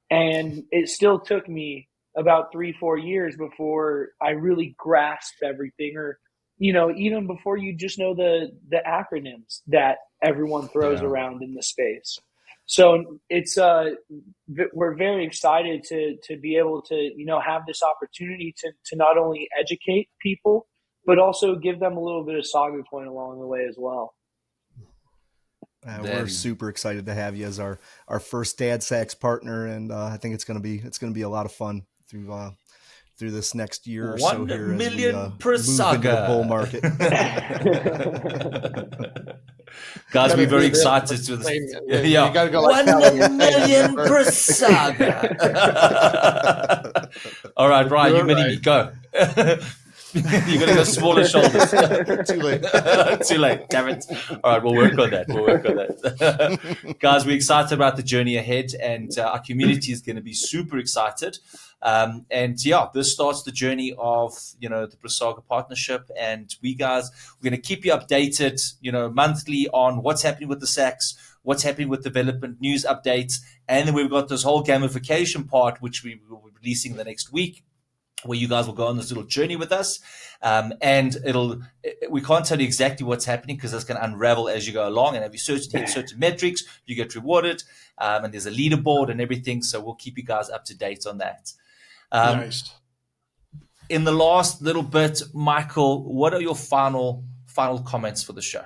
and it still took me about 3-4 years before I really grasped everything, or even before you just know the acronyms that everyone throws around in the space. So it's we're very excited to be able to have this opportunity to not only educate people, but also give them a little bit of Saga coin along the way as well. We're super excited to have you as our first Dad Sacks partner, and I think it's gonna be a lot of fun through this next year or so here 1 million PraSaga. Move into the bull market. Guys, we're very excited to this. You gotta go 1 million PraSaga. All right, Brian, you mini me. Go. You're going to go smaller shoulders. Too late. Too late. Damn it. All right, we'll work on that. Guys, we're excited about the journey ahead, and our community is going to be super excited. This starts the journey of, the PraSaga partnership, and we're going to keep you updated, monthly on what's happening with the sacks, what's happening with development news updates. And then we've got this whole gamification part, which we will be releasing the next week, where you guys will go on this little journey with us. And we can't tell you exactly what's happening because it's going to unravel as you go along. And if you hit certain metrics, you get rewarded. And there's a leaderboard and everything. So we'll keep you guys up to date on that. Nice. In the last little bit, Michael, what are your final comments for the show?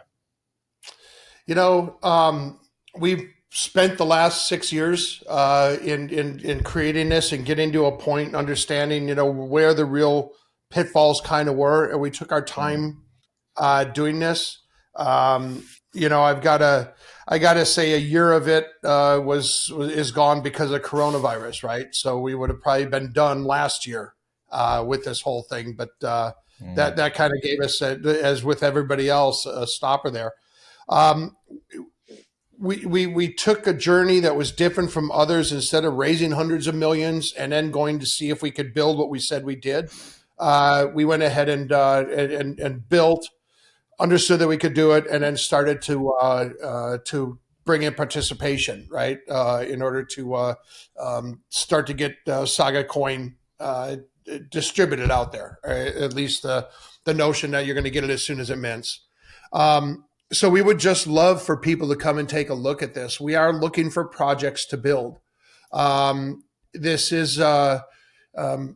We've spent the last 6 years in creating this and getting to a point, understanding, where the real pitfalls kind of were. And we took our time doing this. I gotta say a year of it is gone because of coronavirus, right? So we would have probably been done last year with this whole thing, but that kind of gave us, as with everybody else, a stopper there. We took a journey that was different from others. Instead of raising hundreds of millions and then going to see if we could build what we said we did, we went ahead and built, understood that we could do it, and then started to bring in participation, right, in order to start to get Saga Coin distributed out there, at least the notion that you're going to get it as soon as it mints. So we would just love for people to come and take a look at this. We are looking for projects to build. This is, and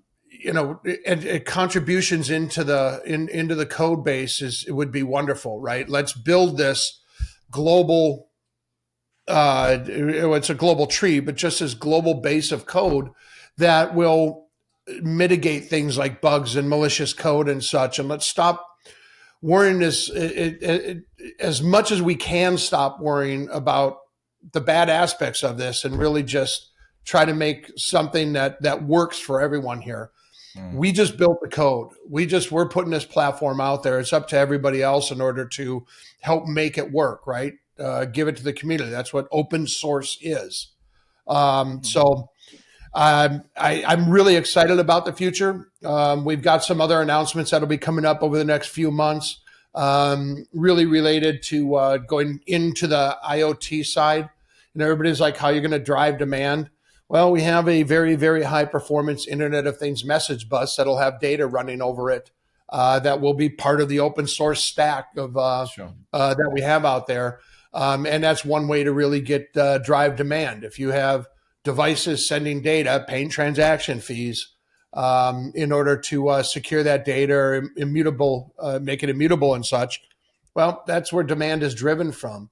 contributions into the code base would be wonderful, right? Let's build this global. It's a global tree, but just this global base of code that will mitigate things like bugs and malicious code and such. And let's stop worrying as much as we can stop worrying about the bad aspects of this and really just try to make something that works for everyone here. We just built the code. We're putting this platform out there. It's up to everybody else in order to help make it work, right? Give it to the community. That's what open source is. So I'm really excited about the future. We've got some other announcements that'll be coming up over the next few months, really related to going into the IoT side. And everybody's like, how are you going to drive demand? Well, we have a very, very high performance Internet of Things message bus that'll have data running over it that will be part of the open source stack of that we have out there. And that's one way to really get drive demand. If you have devices sending data, paying transaction fees in order to secure that data or immutable, make it immutable and such, well, that's where demand is driven from.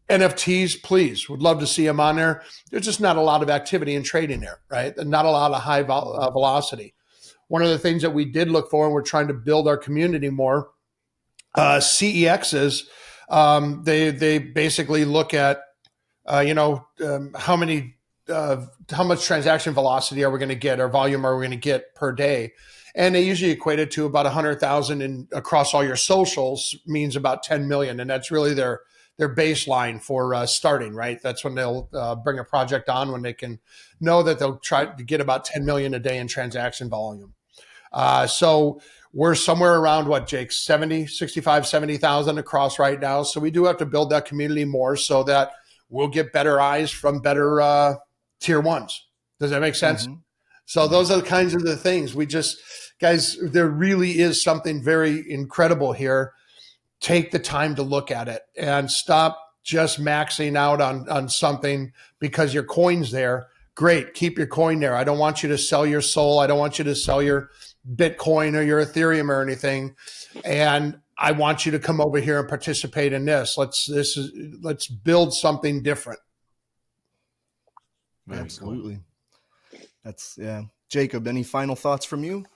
NFTs, please, would love to see them on there. There's just not a lot of activity in trading there, right? And not a lot of high velocity. One of the things that we did look for, and we're trying to build our community more, CEXs, they basically look at, how much transaction velocity are we going to get, or volume are we going to get per day? And they usually equate it to about 100,000 across all your socials means about 10 million. And that's really their baseline for starting, right? That's when they'll bring a project on, when they can know that they'll try to get about 10 million a day in transaction volume. So we're somewhere around what, Jake, 70,000 across right now. So we do have to build that community more so that we'll get better eyes from better tier ones. Does that make sense? Mm-hmm. So those are the kinds of the things guys, there really is something very incredible here. Take the time to look at it and stop just maxing out on something because your coin's there. Great. Keep your coin there. I don't want you to sell your soul. I don't want you to sell your Bitcoin or your Ethereum or anything. And I want you to come over here and participate in this. Let's build something different. Very Absolutely. Cool. Jacob, any final thoughts from you?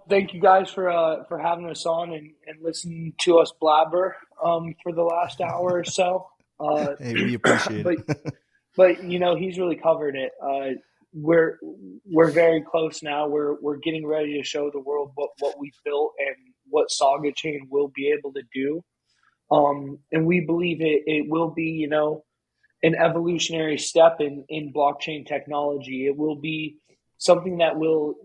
Thank you guys for having us on and listening to us blabber for the last hour or so. Hey, we appreciate it. But he's really covered it. We're very close now. We're getting ready to show the world what we built and what Saga Chain will be able to do. And we believe it will be, an evolutionary step in blockchain technology. It will be something that will,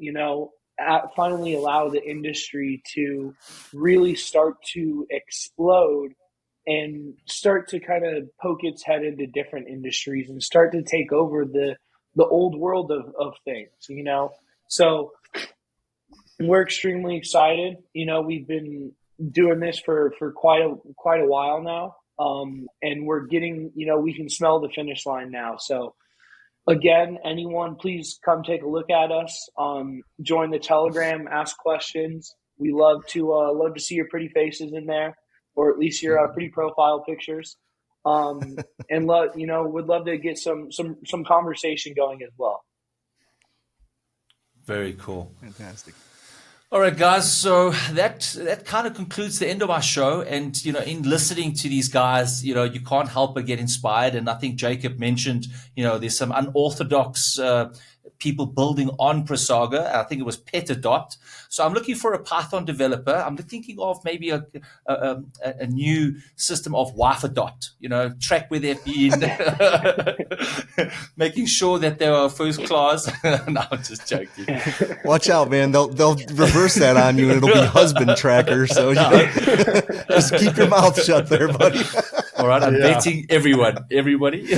finally allow the industry to really start to explode and start to kind of poke its head into different industries and start to take over the old world of things, So we're extremely excited. We've been doing this for quite a while now. And we're getting, we can smell the finish line now. So again, anyone, please come take a look at us. Join the Telegram, ask questions. We love to see your pretty faces in there, or at least your pretty profile pictures. And would love to get some conversation going as well. Very cool. Fantastic. All right, guys. So that kind of concludes the end of our show. And, in listening to these guys, you can't help but get inspired. And I think Jacob mentioned, there's some unorthodox people building on PraSaga. I think it was Petadopt. So I'm looking for a Python developer. I'm thinking of maybe a new system of Wi-Fi-Dot, track where they've been, making sure that they are first class. No, I'm just joking. Watch out, man. They'll reverse that on you and it'll be husband tracker. So just keep your mouth shut there, buddy. All right. I'm betting everybody.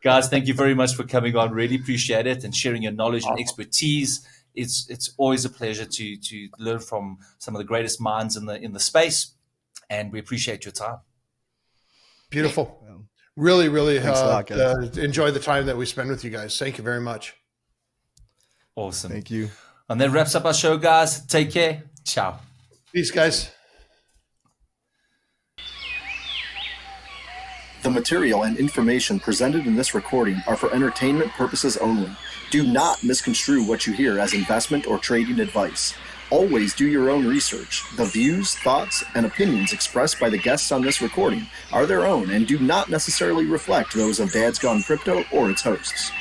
Guys, thank you very much for coming on. Really appreciate it and sharing your knowledge and expertise. It's always a pleasure to learn from some of the greatest minds in the space, and we appreciate your time. Beautiful. Really, really enjoy the time that we spend with you guys. Thank you very much. Awesome. Thank you. And that wraps up our show, guys. Take care. Ciao. Peace, guys. The material and information presented in this recording are for entertainment purposes only. Do not misconstrue what you hear as investment or trading advice. Always do your own research. The views, thoughts, and opinions expressed by the guests on this recording are their own and do not necessarily reflect those of Dad's Gone Crypto or its hosts.